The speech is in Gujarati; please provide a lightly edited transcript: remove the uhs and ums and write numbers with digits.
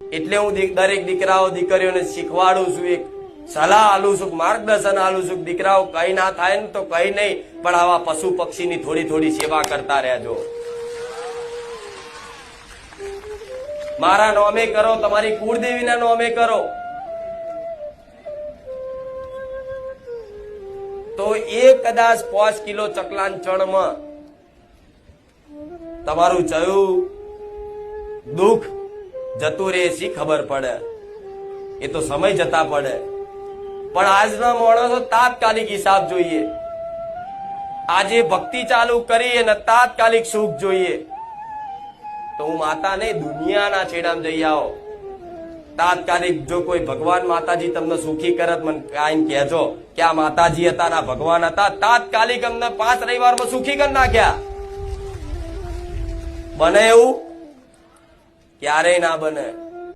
એટલે હું દરેક દીકરાઓ દીકરીઓને શીખવાડું છું, એક સલાહ આલું છું, માર્ગદર્શન આલું છું. દીકરાઓ કઈ ના થાય ને તો કઈ નહીં, પણ આવા પશુ પક્ષીની થોડી થોડી સેવા કરતા રહેજો. મારા નોમે કરો, તમારી કુળદેવીના નોમે કરો, તો એ કદાચ 5 કિલો ચકલાન ચણમાં તમારું ચયું દુઃખ જતું રહે શી ખબર પડે, એ તો સમય જતા પડે. પણ આજના માણસો તાત્કાલિક હિસાબ જોઈએ. આજે ભક્તિ ચાલુ કરી અને તાત્કાલિક સુખ જોઈએ. તો હું માતા નહીં, દુનિયાના છેડામાં જઈ આવો. તાત્કાલિક જો કોઈ ભગવાન માતાજી તમને સુખી કરત, મને કાંઈ કહેજો કે આ માતાજી હતા ના ભગવાન હતા, તાત્કાલિક અમને 5 રવિવારમાં સુખી કરી નાખ્યા. બને એવું? ક્યારેય ના બને.